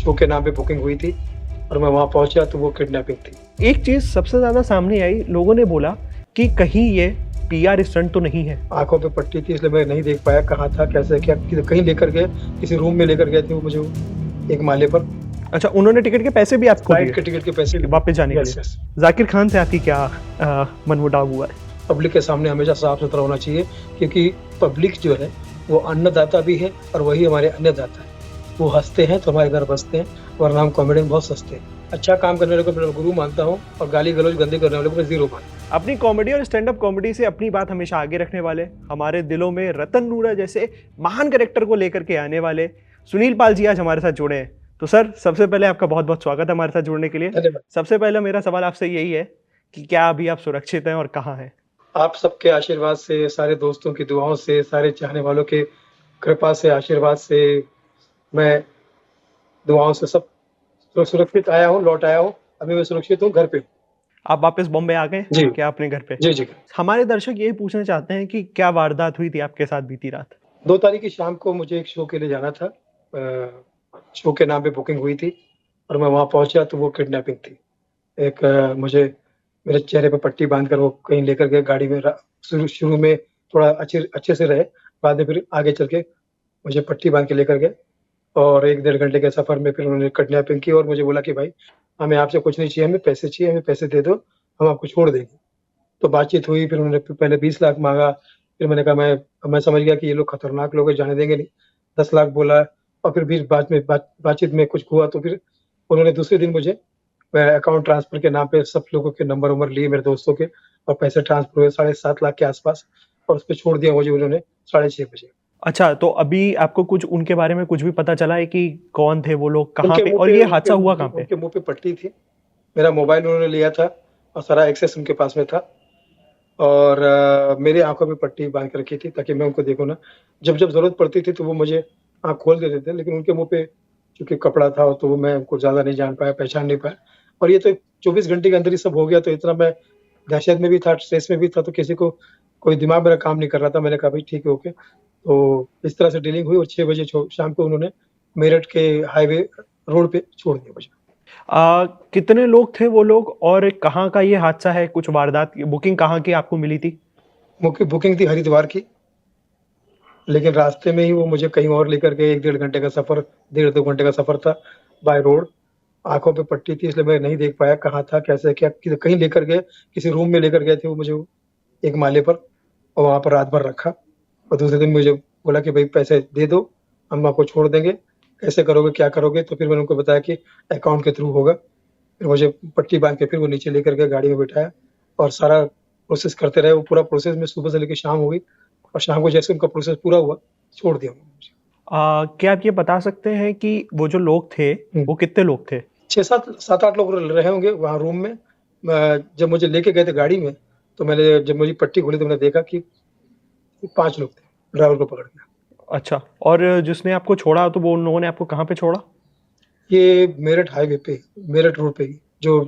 Show के नाम पे बुकिंग हुई थी और मैं वहाँ पहुँचा तो वो किडनैपिंग थी। एक चीज़ सबसे ज़्यादा सामने आई, लोगों ने बोला कि कहीं ये पीआर स्टंट तो नहीं है। आँखों पे पट्टी थी इसलिए मैं नहीं देख पाया कहाँ था, कैसे क्या, कहीं लेकर गए, किसी रूम में लेकर गए थे वो मुझे एक माले पर। अच्छा, उन्होंने टिकट के पैसे भी आपको फ्लाइट दिए के टिकट के पैसे वापस जाने के यस लिए? यस। जाकिर खान से आपकी क्या मनमुटाव हुआ है? पब्लिक के सामने हमेशा साफ सुथरा होना चाहिए क्योंकि पब्लिक जो है वो अन्नदाता भी है और वही हमारे अन्नदाता है। वो हंसते हैं तो हमारे घर बसते हैं, वरना हम कॉमेडी में बहुत सस्ते हैं। अच्छा काम करने वाले को मेरा गुरु मानता हूँ और गाली गलौज गंदे करने वाले को मैं जीरो मानता हूँ। अपनी कॉमेडी और स्टैंड अप कॉमेडी से अपनी बात हमेशा आगे रखने वाले, हमारे दिलों में रतन नूरा जैसे महान कैरेक्टर को लेकर के आने वाले सुनील पाल जी आज हमारे साथ जुड़े हैं। तो सर, सबसे पहले आपका बहुत बहुत स्वागत है हमारे साथ जुड़ने के लिए। धन्यवाद। सबसे पहले मेरा सवाल आपसे यही है कि क्या अभी आप सुरक्षित हैं और कहाँ हैं? आप सबके आशीर्वाद से, सारे दोस्तों की दुआओं से, सारे चाहने वालों के कृपा से, आशीर्वाद से मैं दुआओं से सब सुरक्षित आया हूँ, लौट आया हूँ। अभी मैं सुरक्षित हूँ, घर पे हूँ। आप वापस बॉम्बे आ गए जी। क्या अपने घर पे? जी, जी। हमारे दर्शक यही पूछना चाहते हैं कि क्या वारदात हुई थी आपके साथ बीती रात? 2 तारीख की शाम को मुझे एक शो के लिए जाना था। शो के नाम पे बुकिंग हुई थी और मैं वहाँ पहुँचा तो वो किडनैपिंग थी। एक मुझे मेरे चेहरे पे पट्टी बाँधकर वो कहीं लेकर गए गाड़ी में। शुरू में थोड़ा अच्छे से रहे, बाद में फिर आगे चल के मुझे पट्टी बाँध के लेकर गए और 1 डेढ़ घंटे के सफ़र में फिर उन्होंने किडनैपिंग की और मुझे बोला कि भाई हमें आपसे कुछ नहीं चाहिए, हमें पैसे चाहिए, हमें पैसे दे दो, हम आपको छोड़ देंगे। तो बातचीत हुई, फिर उन्होंने पहले 20 लाख माँगा, फिर मैंने कहा मैं समझ गया कि ये लोग खतरनाक लोग हैं, जाने देंगे नहीं। 10 लाख बोला और फिर भी बातचीत में कुछ हुआ तो फिर उन्होंने दूसरे दिन मुझे अकाउंट ट्रांसफ़र के नाम पे सब लोगों के नंबर लिए मेरे दोस्तों के और पैसे ट्रांसफ़र हुए 7.5 लाख के आस-पास और उसपे छोड़ दिया मुझे उन्होंने 6:30 बजे। अच्छा, तो अभी आपको कुछ उनके बारे में कुछ भी पता चला है कि कौन थे वो लोग, कहाँ उनके पे मुँह और पे ये हादसा हुआ कहाँ पे? उनके मुँह पे पट्टी थी। मेरा मोबाइल उन्होंने लिया था और सारा एक्सेस उनके पास में था और मेरी आँखों पे पट्टी बाँध के रखी थी ताकि मैं उनको देखूँ ना। जब ज़रूरत पड़ती थी तो वो मुझे आँख खोल देते थे, लेकिन उनके मुँह पे चूँकि कपड़ा था तो वो मैं उनको ज़्यादा नहीं जान पाया, पहचान नहीं पाया और ये तो 24 घंटे के अंदर ही सब हो गया। तो इतना मैं दहशत में भी था, स्ट्रेस में भी था, तो किसी को कोई दिमाग मेरा काम नहीं कर रहा था। मैंने कहा भाई ठीक है, ओके। तो इस तरह से डीलिंग हुई और 6 बजे शाम को उन्होंने मेरठ के हाईवे रोड पे छोड़ दिया मुझे। कितने लोग थे वो लोग और कहाँ का ये हादसा है? कुछ वारदात की बुकिंग कहाँ की आपको मिली थी? बुकिंग थी हरिद्वार की, लेकिन रास्ते में ही वो मुझे कहीं और लेकर गए। 1 डेढ़ घंटे का सफ़र, 1.5-2 घंटे का सफ़र था बाय रोड। आँखों पे पट्टी थी इसलिए मैं नहीं देख पाया कहाँ था, कैसे क्या, कहीं लेकर गए, किसी रूम में लेकर गए थे वो मुझे एक माले पर और वहाँ पर रात भर रखा और दूसरे दिन मुझे बोला कि भाई पैसे दे दो, हम आपको छोड़ देंगे। कैसे करोगे, क्या करोगे? तो फिर मैंने उनको बताया कि अकाउंट के थ्रू होगा। फिर मुझे पट्टी बाँध के फिर वो नीचे लेकर गए, गाड़ी में बिठाया और सारा प्रोसेस करते रहे। वो पूरा प्रोसेस में सुबह से लेके शाम हो गई और शाम को जैसे उनका प्रोसेस पूरा हुआ, छोड़ दिया उन्होंने मुझे। क्या आप ये बता सकते हैं कि वो जो लोग थे, वो कितने लोग थे? 7-8 लोग रहे होंगे वहाँ रूम में। जब मुझे लेके गए थे गाड़ी में, तो जब मेरी पट्टी खुली तो मैंने देखा कि 5 लोग थे, ड्राइवर को पकड़ के। अच्छा, और जिसने आपको छोड़ा तो वो उन लोगों ने आपको कहाँ पे छोड़ा? ये मेरठ हाईवे पे, मेरठ रोड पे ही, जो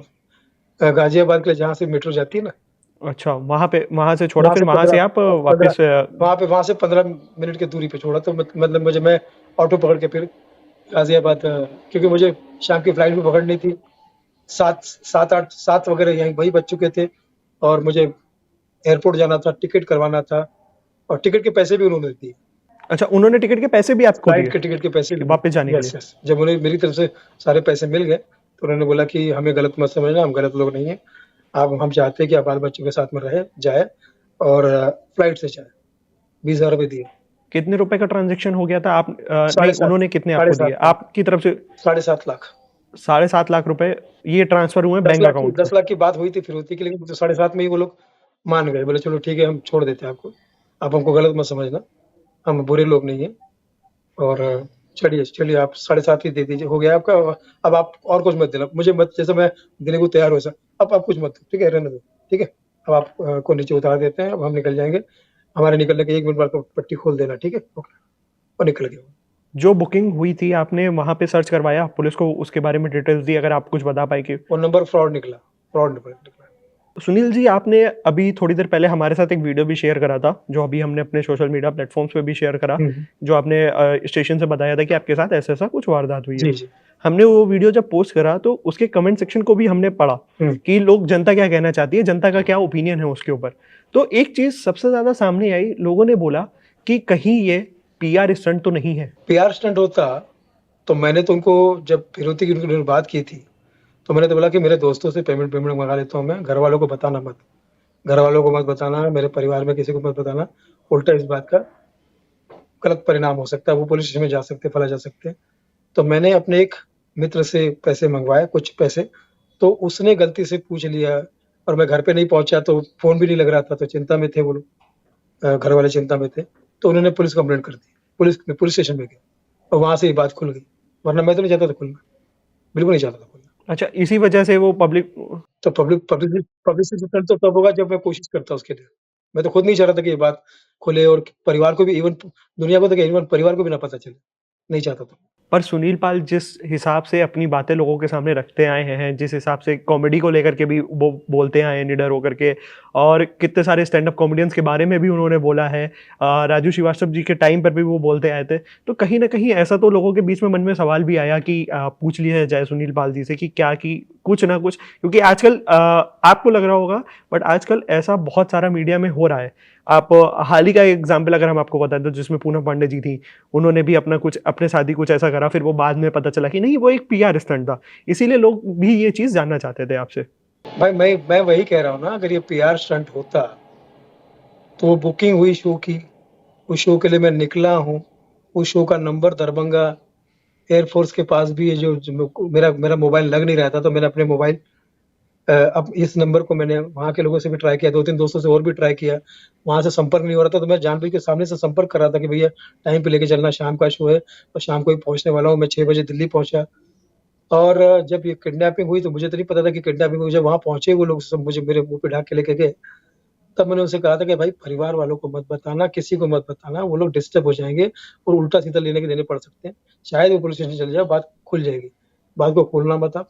गाज़ियाबाद के लिए जहाँ से मेट्रो जाती है ना। अच्छा, वहाँ से छोड़ा, फिर वहाँ से आप वापस 15 वहाँ से 15 मिनट की दूरी पे छोड़ा। तो मतलब मैं ऑटो पकड़ के फिर गाज़ियाबाद, क्योंकि मुझे शाम की फ्लाइट भी पकड़नी थी। 7 वगैरह यहीं वही बज चुके थे और मुझे एयरपोर्ट जाना था, टिकट करवाना था और टिकट के पैसे भी उन्होंने दिए। अच्छा, उन्होंने टिकट के पैसे भी आपको फ्लाइट दिए के टिकट के पैसे भी वापस जाने के लिए? यस। जब उन्हें मेरी तरफ से सारे पैसे मिल गए तो उन्होंने बोला कि हमें गलत मत समझना, हम गलत लोग नहीं हैं। हम चाहते हैं कि आप बाल बच्चों के साथ में जाए और फ्लाइट से जाए। 20,000 रुपए दिए। कितने रुपए का ट्रांजैक्शन हो गया था? आप नहीं, 7.5 उन्होंने कितने आपको दिए? आपकी तरफ से 7.5 लाख। 7.5 लाख रुपए ये ट्रांसफर हुए 10 बैंक लाख की अकाउंट 10 लाख की बात हुई थी फिरौती की, लेकिन तो 7.5 में ही वो लोग मान गए। बोले चलो ठीक है, हम छोड़ देते हैं आपको, आप हमको गलत मत समझना, हम बुरे लोग नहीं हैं और चलिए आप 7.5 ही दे दीजिए, हो गया आपका। अब आप और कुछ मत देना मुझे, मत, जैसे मैं देने को तैयार हूँ ऐसा, अब आप कुछ मत दो, ठीक है, रहने दो, ठीक है। अब आप को नीचे उतार देते हैं, अब हम निकल जाएंगे। हमारे निकलने के 1 मिनट बाद पट्टी खोल देना, ठीक है, ओके। और निकल गया। जो बुकिंग हुई थी आपने वहां पे सर्च करवाया, पुलिस को उसके बारे में डिटेल्स दी, अगर आप कुछ बता पाए कि वो नंबर फ्रॉड निकला, फ्रॉड नंबर निकला। सुनील जी, आपने अभी थोड़ी देर पहले हमारे साथ एक वीडियो भी शेयर करा था, जो अभी हमने अपने सोशल मीडिया प्लेटफॉर्म्स पे भी शेयर करा, जो आपने स्टेशन से बताया था कि आपके साथ ऐसा ऐसा कुछ वारदात हुई है। जी जी। हमने वो वीडियो जब पोस्ट करा तो उसके कमेंट सेक्शन को भी हमने पढ़ा कि लोग जनता क्या कहना चाहती है, जनता का क्या ओपिनियन है उसके ऊपर। तो एक चीज सबसे ज्यादा सामने आई, लोगों ने बोला कि कहीं ये पीआर स्टंट तो नहीं है। पीआर स्टंट होता तो मैंने तो उनको जब फिरौती की उन्होंने बात की थी तो मैंने तो बोला कि मेरे दोस्तों से पेमेंट मंगा लेता हूँ मैं, घर वालों को बताना मत, घर वालों को मत बताना, मेरे परिवार में किसी को मत बताना, उल्टा इस बात का गलत परिणाम हो सकता है, वो पुलिस स्टेशन में जा सकते, फला जा सकते हैं। तो मैंने अपने एक मित्र से पैसे मंगवाए, कुछ पैसे, तो उसने गलती से पूछ लिया और मैं घर पे नहीं पहुंचा तो फोन भी नहीं लग रहा था, तो चिंता में थे वो लोग, घर वाले चिंता में थे, तो उन्होंने पुलिस कंप्लेंट कर दी, पुलिस स्टेशन में गए और वहां से ये बात खुल गई, वरना मैं तो नहीं चाहता था खुलना, बिल्कुल नहीं चाहता था खुलना। अच्छा, इसी वजह से वो पब्लिक तो पब्लिसिटी तो तब होगा जब मैं कोशिश करता उसके लिए। मैं तो खुद नहीं चाह रहा था कि ये बात खुले और परिवार को भी, इवन दुनिया को तो क्या, इवन परिवार को भी ना पता चले, नहीं चाहता था। पर सुनील पाल जिस हिसाब से अपनी बातें लोगों के सामने रखते आए हैं, जिस हिसाब से कॉमेडी को लेकर के भी वो बोलते आए हैं निडर होकर के, और कितने सारे स्टैंड अप कॉमेडियंस के बारे में भी उन्होंने बोला है, राजू श्रीवास्तव जी के टाइम पर भी वो बोलते आए थे, तो कहीं ना कहीं ऐसा तो लोगों के बीच में मन में सवाल भी आया कि पूछ लिया जाए सुनील पाल जी से कि क्या कि कुछ ना कुछ, क्योंकि आजकल आपको लग रहा होगा बट आजकल ऐसा बहुत सारा मीडिया में हो रहा है। आप हाल ही का एग्जाम्पल अगर हम आपको बताएं तो जिसमें पूनम पांडे जी थी, उन्होंने भी अपना कुछ अपने साथ ही कुछ ऐसा करा, फिर वो बाद में पता चला कि नहीं वो एक पीआर स्टंट था, इसीलिए लोग भी ये चीज जानना चाहते थे आपसे। भाई मैं वही कह रहा हूँ ना, अगर ये पीआर स्टंट होता तो वो बुकिंग हुई शो की, उस शो के लिए मैं निकला हूँ, उस शो का नंबर दरभंगा एयरफोर्स के पास भी है, जो मेरा मोबाइल लग नहीं रहा था, तो मैंने अपने मोबाइल अब इस नंबर को मैंने वहाँ के लोगों से भी ट्राई किया, 2-3 दोस्तों से और भी ट्राई किया, वहाँ से संपर्क नहीं हो रहा था, तो मैं जानबूझ के सामने से संपर्क कर रहा था कि भैया टाइम पे लेके चलना, शाम का शो है और शाम को ही पहुँचने वाला हूँ। मैं 6 बजे दिल्ली पहुँचा और जब ये किडनैपिंग हुई तो मुझे तो नहीं पता था कि किडनैपिंग हुई। जब वहाँ पहुँचे वो लोग सब मुझे मेरे मुँह पे ढाक के लेके गए, तब मैंने उनसे कहा था कि भाई परिवार वालों को मत बताना, किसी को मत बताना, वो लोग डिस्टर्ब हो जाएँगे और उल्टा-सीधा लेने के देने पड़ सकते हैं। शायद वो पुलिस स्टेशन चले जाओ, बात खुल जाएगी। बात को खोलना मत आप।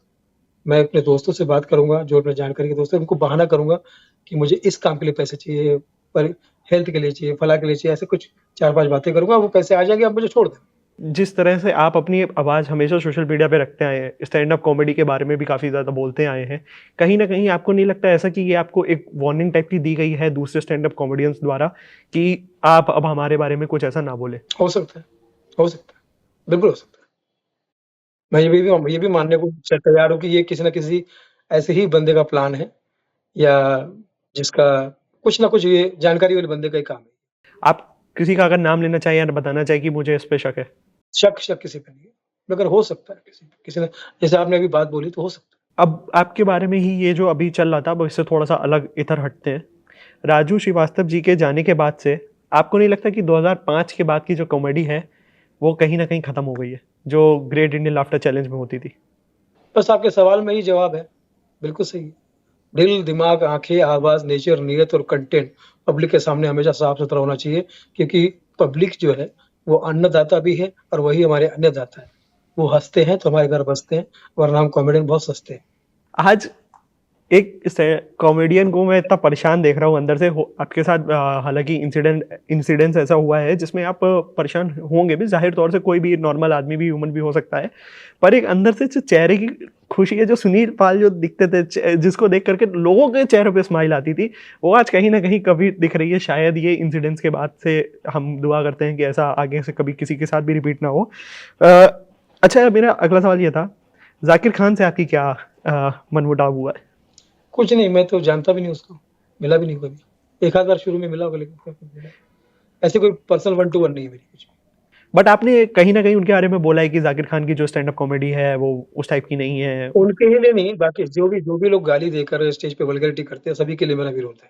मैं अपने दोस्तों से बात करूँगा, जो अपने जानकारी के दोस्त हैं, उनको बहाना करूँगा कि मुझे इस काम के लिए पैसे चाहिए, पर हेल्थ के लिए चाहिए, फलाँ के लिए चाहिए, ऐसे कुछ 4-5 बातें करूँगा, वो पैसे आ जाएँगे, आप मुझे छोड़ दें। जिस तरह से आप अपनी आवाज़ हमेशा सोशल मीडिया पे रखते आए हैं, स्टैंड अप कॉमेडी के बारे में भी काफ़ी ज़्यादा बोलते आए हैं, कहीं न कहीं आपको नहीं लगता ऐसा कि ये आपको एक वार्निंग टाइप की दी गई है दूसरे स्टैंड अप कॉमेडियंस द्वारा कि आप अब हमारे बारे में कुछ ऐसा ना बोलें? हो सकता है, हो सकता है, बिल्कुल हो सकता है। मैं ये भी मानने को तैयार हूँ कि ये किसी न किसी ऐसे ही बंदे का प्लान है या जिसका कुछ न कुछ ये जानकारी वाले बंदे का ही काम है। आप किसी का अगर नाम लेना चाहें या बताना चाहें कि मुझे इस पे शक है? शक किसी पे नहीं है, मगर हो सकता है किसी ने, जैसे आपने अभी बात बोली तो हो सकता है। अब आपके बारे में ही ये जो अभी चल रहा था, अब इससे थोड़ा-सा अलग इधर हटते हैं। राजू श्रीवास्तव जी के जाने के बाद से आपको नहीं लगता कि 2005 के बाद की जो कॉमेडी है, वो कहीं न कहीं खत्म हो गई है, जो ग्रेट इंडियन लाफ्टर चैलेंज में होती थी? बस आपके सवाल में ही जवाब है, बिल्कुल सही है। दिल, दिमाग, आँखें, आवाज़, नेचर, नीयत और कंटेंट पब्लिक के सामने हमेशा साफ-सुथरा होना चाहिए, क्योंकि पब्लिक जो है वो अन्नदाता भी है और वही हमारे अन्नदाता है। वो हँसते हैं तो हमारे घर बसते हैं, वरना हम कॉमेडियन बहुत सस्ते हैं। आज एक कॉमेडियन को मैं इतना परेशान देख रहा हूँ अंदर से, आपके साथ हालांकि इंसिडेंस ऐसा हुआ है जिसमें आप परेशान होंगे भी, जाहिर तौर से कोई भी नॉर्मल आदमी भी, ह्यूमन भी हो सकता है, पर एक अंदर से जो चेहरे की खुशी है, जो सुनील पाल जो दिखते थे, जिसको देख करके लोगों के चेहरे पे स्माइल आती थी, वो आज कहीं ना कहीं कभी दिख रही है। शायद ये इंसिडेंट्स के बाद से हम दुआ करते हैं कि ऐसा आगे से कभी किसी के साथ भी रिपीट ना हो। अच्छा, मेरा अगला सवाल ये था, जाकिर खान से आपकी क्या मनमुटाव हुआ है? कुछ नहीं, मैं तो जानता भी नहीं उसको, मिला भी नहीं कभी। एक आध बार शुरू में मिला होगा, लेकिन फिर मिला। ऐसे कोई पर्सनल 1 टू 1 नहीं है मेरी कुछ। बट आपने कहीं ना कहीं उनके बारे में बोला है कि जाकिर खान की जो स्टैंड अप कॉमेडी है वो उस टाइप की नहीं है। उनके ही लिए नहीं, बाकी जो भी लोग गाली देकर स्टेज पे वल्गैरिटी करते हैं, सभी के लिए मेरा विरोध है,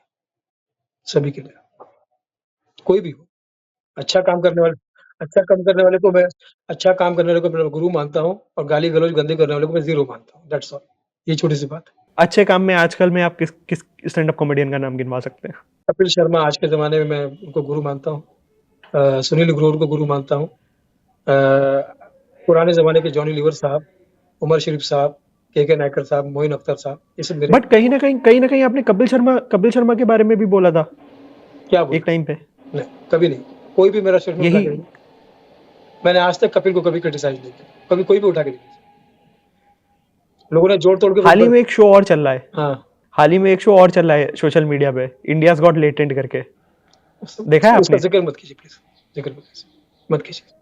सभी के लिए, कोई भी हो। अच्छा काम करने वाले अच्छा काम करने वाले को मैं अच्छा काम करने वाले को मेरा गुरु मानता हूँ और गाली-गलौज गंदे करने वाले को मैं ज़ीरो मानता हूँ, दैट्स ऑल। ये छोटी-सी बात है। अच्छे काम में आजकल में आप किस किस स्टैंड अप कॉमेडियन का नाम गिनवा सकते हैं? कपिल शर्मा आज के ज़माने में मैं उनको गुरु मानता हूँ। सुनील ग्रोवर को गुरु मानता हूँ। पुराने ज़माने के जॉनी लीवर साहब, उमर शरीफ साहब, के नायकर साहब, मोइन अख्तर साहब, ये सब मेरे। बट कहीं ना कहीं आपने कपिल शर्मा के बारे में भी बोला था क्या बोला? एक टाइम पे। नहीं, कभी नहीं। कोई भी मेरा स्टेटमेंट उठा यही के नहीं। मैंने आज तक कपिल को कभी क्रिटिसाइज़ नहीं किया, कभी कोई भी उठा के नहीं किया। लोगों ने जोड़ तोड़ के हाल ही में एक शो और चल रहा है, हाँ, हाल ही में एक शो और चल रहा है सोशल मीडिया पे, इंडियाज गॉट लेटेंट करके, देखा है उसका आपने? जिक्र मत कीजिए प्लीज, जिक्र मत कीजिए।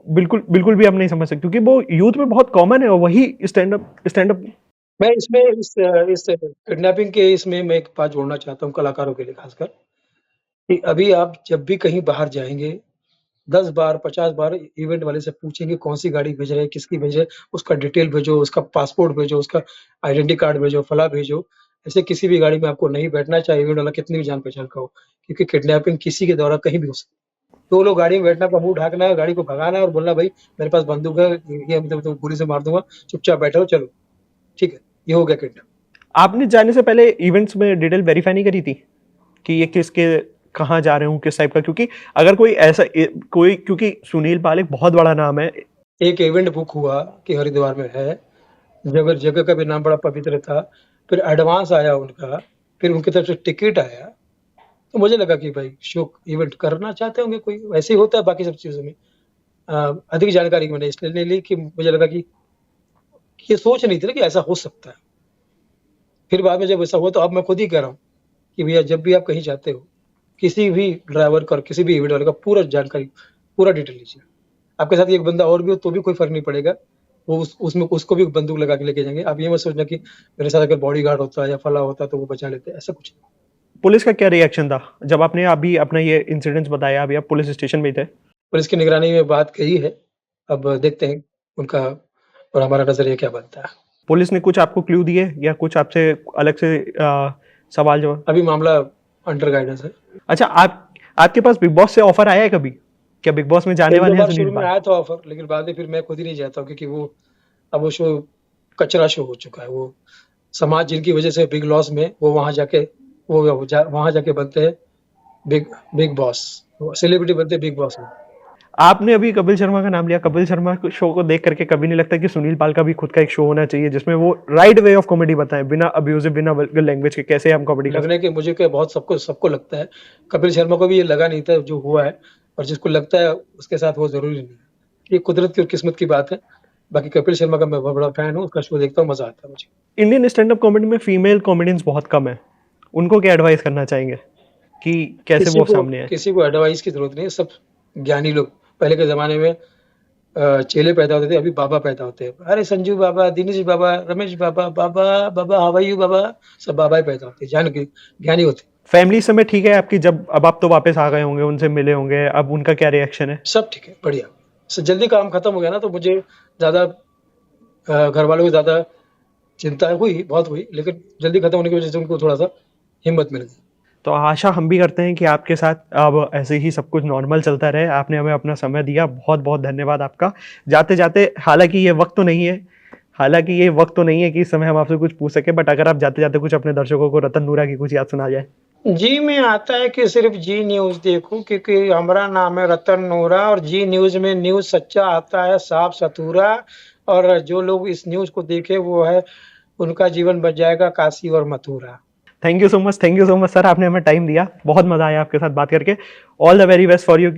बिल्कुल बिल्कुल भी आप नहीं समझ सकते, क्योंकि वो यूथ में बहुत कॉमन है और वही स्टैंड अप। मैं इसमें इस किडनैपिंग के इसमें मैं एक बात जोड़ना चाहता हूँ कलाकारों के लिए खासकर, कि अभी आप जब भी कहीं बाहर जाएँगे, 10 बार 50 बार इवेंट वाले से पूछेंगे कौन-सी गाड़ी भेज रहे हैं, किसकी भेज रहे हैं, उसका डिटेल भेजो, उसका पासपोर्ट भेजो, उसका आइडेंटिटी कार्ड भेजो, फलाँ भेजो। ऐसे किसी भी गाड़ी में आपको नहीं बैठना है, चाहे इवेंट वाला कितनी भी जान-पहचान का हो, क्योंकि किडनैपिंग किसी के द्वारा कहीं भी हो सकती है। 2 लोग गाड़ी में बैठना, अपना मुँह ढाँकना है, गाड़ी को भगाना है और बोलना भाई मेरे पास बंदूक है, ये मतलब तो गोली से मार दूँगा, चुपचाप बैठो चलो, ठीक है? ये हो गया किडनैप। आपने जाने से पहले इवेंट्स में डिटेल वेरीफाई नहीं करी थी कि ये किसके कहाँ जा रहे हूँ, किस टाइप का? क्योंकि अगर कोई ऐसा कोई, क्योंकि सुनील पाल एक बहुत बड़ा नाम है। एक इवेंट बुक हुआ कि हरिद्वार में है, जगह का भी नाम बड़ा पवित्र था, फिर एडवांस आया उनका, फिर उनकी तरफ से टिकट आया, तो मुझे लगा कि भाई शो इवेंट करना चाहते होंगे कोई, वैसे ही होता है बाकी सब चीज़ों में। अधिक जानकारी मैंने इसलिए नहीं ली कि मुझे लगा कि ये सोच नहीं थी ना कि ऐसा हो सकता है। फिर बाद में जब ऐसा हुआ तो अब मैं खुद ही कह रहा हूँ कि भैया जब भी आप कहीं जाते हो, किसी भी ड्राइवर का और किसी भी इवेंट वाले का पूरा जानकारी, पूरा डिटेल लीजिए। आपके साथ एक बंदा और भी हो तो भी कोई फ़र्क नहीं पड़ेगा, वो उसमें उसको भी बंदूक लगा के लेके जाएँगे। आप ये मत सोचना कि मेरे साथ अगर बॉडीगार्ड होता या फलाँ होता तो वो बचा लेते, ऐसा कुछ नहीं। पुलिस का क्या रिएक्शन था जब आपने अभी अपना ये इंसिडेंट्स बताया? अभी आप पुलिस स्टेशन में ही थे। पुलिस की निगरानी में बात कही है, अब देखते हैं उनका और हमारा नज़रिया क्या बनता है। पुलिस ने कुछ आपको क्लू दिए या कुछ आपसे अलग से सवाल जवाब? अभी मामला अंडर गाइडेंस है। अच्छा, आपके पास बिग बॉस से ऑफर आया है कभी? क्या बिग बॉस में जाने 1-2 वाले हैं बार सुनील शुरू में पाल? आया था ऑफ़र, लेकिन बाद में फिर मैं खुद ही नहीं चाहता हूँ क्योंकि वो शो कचरा शो हो चुका है। वो समाज जिनकी वज़ह से बिग लॉस में वो वहाँ जाके बनते हैं बिग बिग बॉस। वो सेलिब्रिटी बनते हैं बिग बॉस में। आपने अभी कपिल शर्मा का नाम लिया, कपिल शर्मा शो को देख करके कभी नहीं लगता कि सुनील पाल का भी खुद का एक शो होना चाहिए जिसमें वो राइट वे ऑफ कॉमेडी बताएं, बिना अब्यूजिव, बिना वल्गर लैंग्वेज के कैसे हम कॉमेडी कर सकते लगने के मुझे क्या बहुत सबको लगता है। कपिल शर्मा को भी ये लगा नहीं था जो हुआ है, और जिसको लगता है उसके साथ वो ज़रूरी नहीं है। ये कुदरत की और किस्मत की बात है। बाकी कपिल शर्मा का मैं बहुत बड़ा फ़ैन हूँ, उसका शो देखता हूँ, मज़ा आता है मुझे। हैं। इंडियन स्टैंड अप कॉमेडी में फीमेल कॉमेडियंस बहुत कम है, उनको क्या एडवाइस करना चाहेंगे कि कैसे वो सामने आए? किसी को एडवाइस की ज़रूरत नहीं है, सब ज्ञानी लोग। पहले के ज़माने में चेले पैदा होते थे, अभी बाबा पैदा होते हैं। अरे संजू बाबा, दिनेश बाबा, रमेश बाबा, बाबा, बाबा हाउ आर यू बाबा, सब बाबा ही पैदा होते हैं, ज्ञानी होते हैं। फैमिली समय ठीक है आपकी? जब अब आप तो वापस आ गए होंगे, उनसे मिले होंगे, अब उनका क्या रिएक्शन है? सब ठीक है, बढ़िया। जल्दी काम खत्म हो गया ना तो मुझे ज़्यादा घर वालों को ज़्यादा चिंता हुई, बहुत हुई, लेकिन जल्दी खत्म होने की वज़ह से उनको थोड़ा-सा हिम्मत मिल गई। तो आशा हम भी करते हैं कि आपके साथ अब ऐसे ही सब कुछ नॉर्मल चलता रहे। आपने हमें अपना समय दिया, बहुत-बहुत धन्यवाद आपका। जाते-जाते, हालाँकि ये वक़्त तो नहीं है कि इस समय हम आपसे कुछ पूछ सकें, बट अगर आप जाते-जाते कुछ अपने दर्शकों को रतन नूरा की कुछ याद सुना जाए। जी में आता है कि सिर्फ़ जी न्यूज़ देखूँ क्योंकि हमारा नाम है रतन नोरा और जी न्यूज़ में न्यूज़ सच्चा आता है, साफ-सुथरा, और जो लोग इस न्यूज़ को देखें वो है उनका जीवन बच जाएगा काशी और Mathura. Thank you so much sir, आपने हमें टाइम दिया। बहुत मज़ा आया आपके साथ बात करके। All the very best for you.